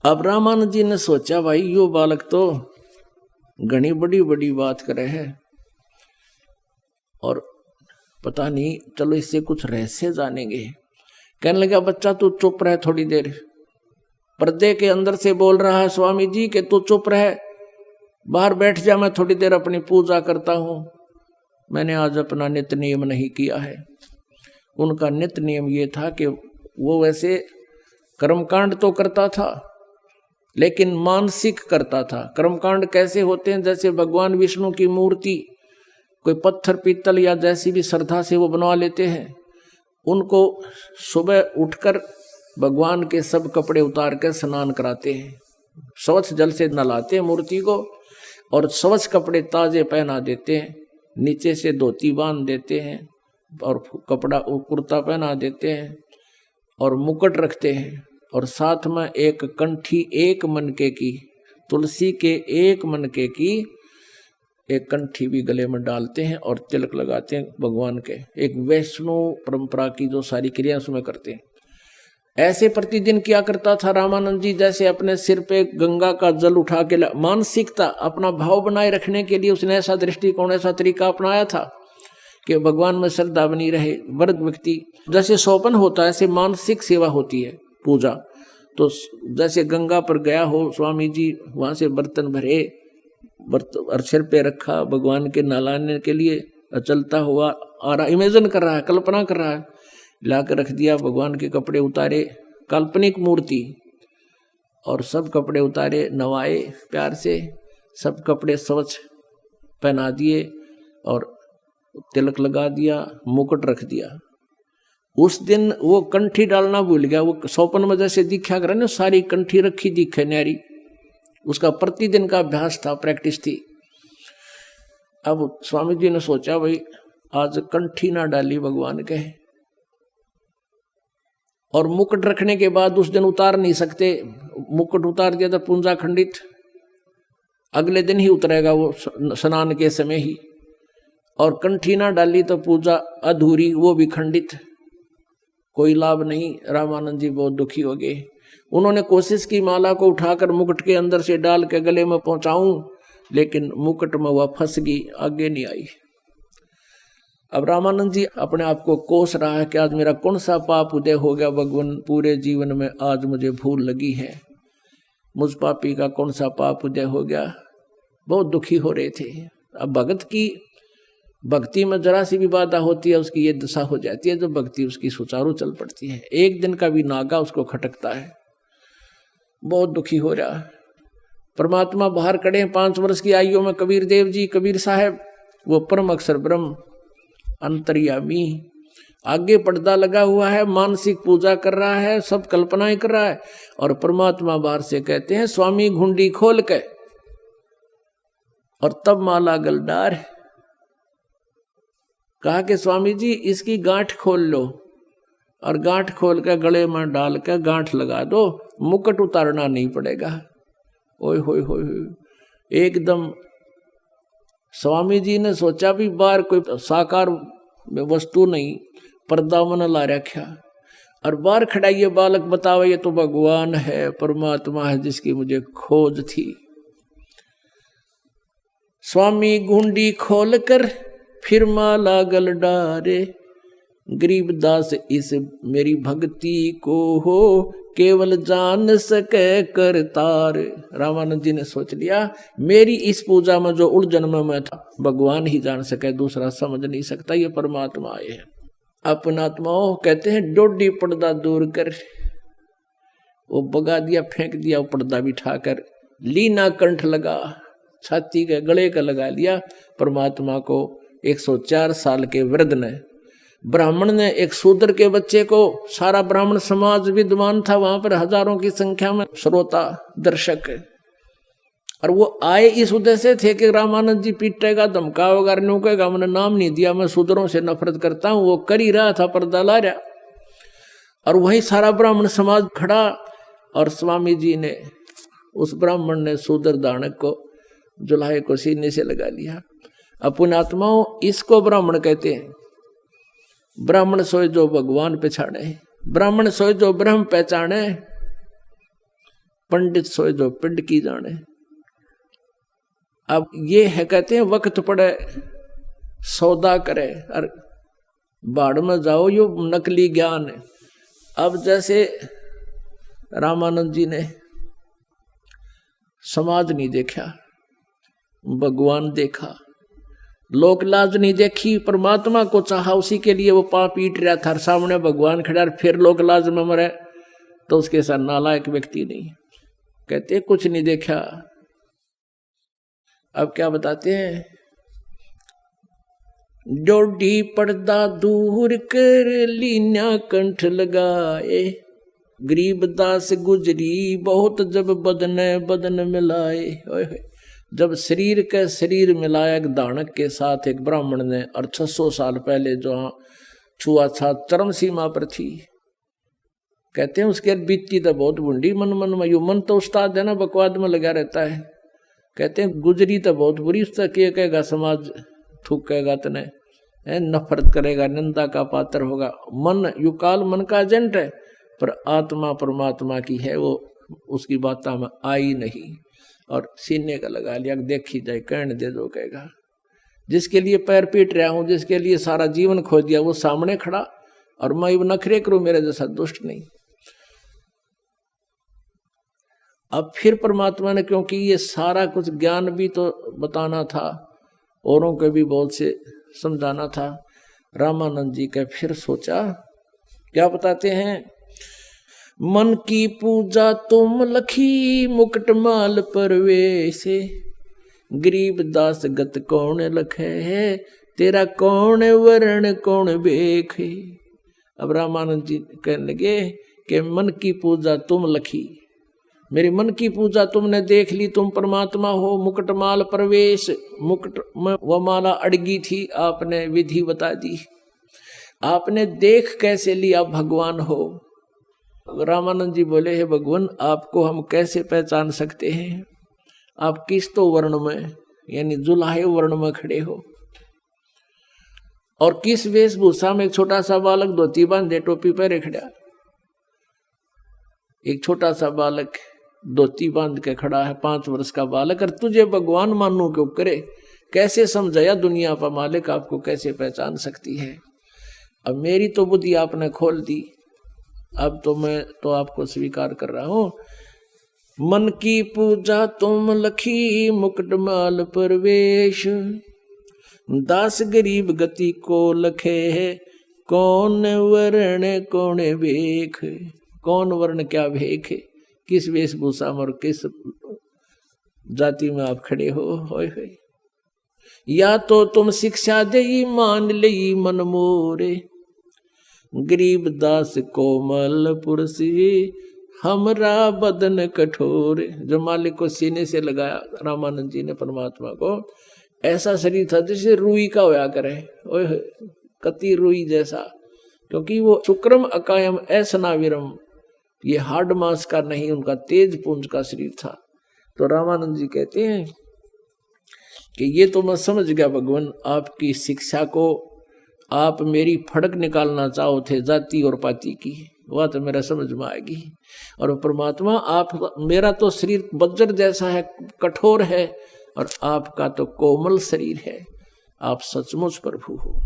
अब रामानंद जी ने सोचा भाई यो बालक तो घनी बड़ी बड़ी बात करे है और पता नहीं, चलो इससे कुछ रहस्य जानेंगे। कहने लगा बच्चा तू चुप रह थोड़ी देर। पर्दे के अंदर से बोल रहा है स्वामी जी कि तू चुप रह, बाहर बैठ जा, मैं थोड़ी देर अपनी पूजा करता हूं। मैंने आज अपना नित्य नियम नहीं किया है। उनका नित्य नियम ये था कि वो वैसे कर्मकांड तो करता था लेकिन मानसिक करता था। कर्मकांड कैसे होते हैं, जैसे भगवान विष्णु की मूर्ति कोई पत्थर पीतल या जैसी भी श्रद्धा से वो बनवा लेते हैं, उनको सुबह उठकर भगवान के सब कपड़े उतार कर स्नान कराते हैं, स्वच्छ जल से नहलाते हैं मूर्ति को और स्वच्छ कपड़े ताजे पहना देते हैं, नीचे से धोती बांध देते हैं और कपड़ा कुर्ता पहना देते हैं और मुकुट रखते हैं और साथ में एक कंठी एक मनके की, तुलसी के एक मनके की एक कंठी भी गले में डालते हैं और तिलक लगाते हैं भगवान के। एक वैष्णव परंपरा की जो सारी क्रिया उसमें करते हैं। ऐसे प्रतिदिन क्या करता था रामानंद जी, जैसे अपने सिर पे गंगा का जल उठा के मानसिकता अपना भाव बनाए रखने के लिए उसने ऐसा दृष्टिकोण ऐसा तरीका अपनाया था कि भगवान में श्रद्धा बनी रहे। वर्ग व्यक्ति जैसे सोपन होता है ऐसे मानसिक सेवा होती है पूजा। तो जैसे गंगा पर गया हो स्वामी जी, वहां से बर्तन भरे और सिर पे रखा भगवान के नहलाने के लिए, चलता हुआ आ रहा, इमेजिन कर रहा है, कल्पना कर रहा है, लाकर रख दिया, भगवान के कपड़े उतारे, काल्पनिक मूर्ति और सब कपड़े उतारे, नवाए प्यार से, सब कपड़े स्वच्छ पहना दिए और तिलक लगा दिया, मुकुट रख दिया। उस दिन वो कंठी डालना भूल गया। वो सौपन में जैसे दीक्षा करे ना, सारी कंठी रखी दिखे न्यारी, उसका प्रतिदिन का अभ्यास था, प्रैक्टिस थी। अब स्वामी जी ने सोचा भाई आज कंठी ना डाली भगवान के, और मुकुट रखने के बाद उस दिन उतार नहीं सकते, मुकुट उतार दिया तो पूंजा खंडित, अगले दिन ही उतरेगा वो स्नान के समय ही, और कंठी ना डाली तो पूजा अधूरी, वो भी खंडित, कोई लाभ नहीं। रामानंद जी बहुत दुखी हो गए। उन्होंने कोशिश की माला को उठाकर मुकुट के अंदर से डाल के गले में पहुंचाऊं, लेकिन मुकुट में वह फंस गई, आगे नहीं आई। अब रामानंद जी अपने आप को कोस रहा है कि आज मेरा कौन सा पाप उदय हो गया भगवान, पूरे जीवन में आज मुझे भूल लगी है, मुझ पापी का कौन सा पाप उदय हो गया। बहुत दुखी हो रहे थे। अब भगत की भक्ति में जरा सी भी बाधा होती है उसकी ये दशा हो जाती है, जो भक्ति उसकी सुचारू चल पड़ती है, एक दिन का भी नागा उसको खटकता है। बहुत दुखी हो रहा। परमात्मा बाहर खड़े हैं, 5 वर्ष की आयु में कबीर देव जी, कबीर साहब, वो परम अक्षर ब्रह्म अंतर्यामी, आगे पर्दा लगा हुआ है, मानसिक पूजा कर रहा है, सब कल्पनाएं कर रहा है, और परमात्मा बाहर से कहते हैं स्वामी घुंडी खोल के, और तब माला गलडार कहा कि स्वामी जी इसकी गांठ खोल लो, और गांठ खोल के गले में डाल के गांठ लगा दो, मुकुट उतारना नहीं पड़ेगा। ओए होए होए, एकदम स्वामी जी ने सोचा भी बाहर कोई साकार वस्तु नहीं, पर्दा मन ला रखा, और बाहर खड़ा ये बालक बतावे ये तो भगवान है, परमात्मा है जिसकी मुझे खोज थी। स्वामी घुंडी खोल कर फिर माला गल डारे, गरीबदास इस मेरी भक्ति को हो केवल जान सके करतार। रामानंद जी ने सोच लिया मेरी इस पूजा में जो उलझन में मैं था भगवान ही जान सके, दूसरा समझ नहीं सकता, ये परमात्मा आए हैं। अपना आत्माओं कहते हैं डोडी पर्दा दूर कर, वो बगा दिया, फेंक दिया, वो पर्दा बिठाकर लीना कंठ लगा, छाती के गले का लगा लिया परमात्मा को। 104 साल के वृद्ध ने, ब्राह्मण ने एक शूद्र के बच्चे को, सारा ब्राह्मण समाज विद्वान था वहां पर, हजारों की संख्या में श्रोता दर्शक, और वो आए इस उद्देश्य थे कि रामानंद जी पीटेगा धमकावेगा, नूकेगा, मैंने नाम नहीं दिया, मैं शूद्रों से नफरत करता हूं। वो कर ही रहा था, पर्दा ला रहा, और वही सारा ब्राह्मण समाज खड़ा, और स्वामी जी ने, उस ब्राह्मण ने शूद्र दानक को जुलाहे को सीने से लगा लिया। अपन आत्माओं इसको ब्राह्मण कहते हैं। ब्राह्मण सोए जो भगवान पहचाने, ब्राह्मण सोए जो ब्रह्म पहचाने, पंडित सोए जो पिंड की जाने। अब ये है, कहते हैं वक्त पड़े सौदा करे और बाढ़ में जाओ, यो नकली ज्ञान है। अब जैसे रामानंद जी ने समाज नहीं देखा, भगवान देखा, लोक लाज नहीं देखी, परमात्मा को चाहा, उसी के लिए वो पाप पीट रहा था, सामने भगवान खड़ा, फिर लोक लाज में मरे, तो उसके साथ नालायक व्यक्ति नहीं। कहते कुछ नहीं देखा। अब क्या बताते हैं, डोडी पर्दा दूर कर लीना कंठ लगाए, गरीब दास गुजरी बहुत जब बदन बदन मिलाए। जब शरीर के शरीर मिलाया एक दानक के साथ एक ब्राह्मण ने, और 600 साल पहले जो छुआछूत चरम सीमा पर थी, कहते हैं उसके बीतती तो बहुत बूढ़ी, मन मन में, यू मन तो उस्ताद है ना, बकवाद में लगा रहता है। कहते हैं गुजरी तो बहुत बुरी, उससे क्या कहेगा समाज, थूकेगा तने, नफरत करेगा, निंदा का पात्र होगा। मन युकाल मन का एजेंट है, पर आत्मा परमात्मा की है, वो उसकी बातों में आई नहीं, और सीने का लगा लिया, देखी जाए कहने दे दो कहेगा। जिसके लिए पैर पीट रहा हूं, जिसके लिए सारा जीवन खो दिया, वो सामने खड़ा, और मैं नखरे करूं मेरे जैसा दुष्ट नहीं। अब फिर परमात्मा ने, क्योंकि ये सारा कुछ ज्ञान भी तो बताना था, औरों को भी बहुत से समझाना था, रामानंद जी का फिर सोचा, क्या बताते हैं, मन की पूजा तुम लखी मुकुटमाल परवेशे, गरीब दास गत कौन लखे है, तेरा कौन वर्ण कौन बेखे। अब रामानंद जी कहने लगे कि मन की पूजा तुम लखी, मेरे मन की पूजा तुमने देख ली, तुम परमात्मा हो। मुकुटमाल प्रवेश, मुकुट में वह माला अड़गी थी, आपने विधि बता दी, आपने देख कैसे लिया भगवान हो। रामानंद जी बोले, हे भगवान, आपको हम कैसे पहचान सकते हैं, आप किस तो वर्ण में, यानी जुलाहे वर्ण में खड़े हो, और किस वेशभूषा में। एक छोटा सा बालक धोती बांधे टोपी पहने खड़ा, एक छोटा सा बालक धोती बांध के खड़ा है, 5 वर्ष का बालक, और तुझे भगवान मानू क्यों करे, कैसे समझाया दुनिया पर मालिक आपको कैसे पहचान सकती है। अब मेरी तो बुद्धि आपने खोल दी, अब तो मैं तो आपको स्वीकार कर रहा हूं। मन की पूजा तुम लखी मुकुटमाल परवेश, दास गरीब गति को लखे है, कौन वर्ण कौन भेख। कौन वर्ण क्या भेख है, किस वेशभूषा में और किस जाति में आप खड़े हो। होय होय। या तो तुम शिक्षा दे मान ले मन मोरे, गरीब दास कोमल पुरसी हमरा बदन कठोर। जो मालिक को सीने से लगाया रामानंद जी ने परमात्मा को, ऐसा शरीर था जैसे रुई का होया करे, ओए कति रुई जैसा, क्योंकि वो शुक्रम अकायम ऐसनाविरम, ये हार्ड मांस का नहीं, उनका तेज पुंज का शरीर था। तो रामानंद जी कहते हैं कि ये तो मैं समझ गया भगवान, आपकी शिक्षा को आप मेरी फड़क निकालना चाहो थे जाति और पाति की, वह तो मेरा समझ में आएगी। और परमात्मा, आप, मेरा तो शरीर वज्र जैसा है, कठोर है, और आपका तो कोमल शरीर है। आप सचमुच प्रभु हो।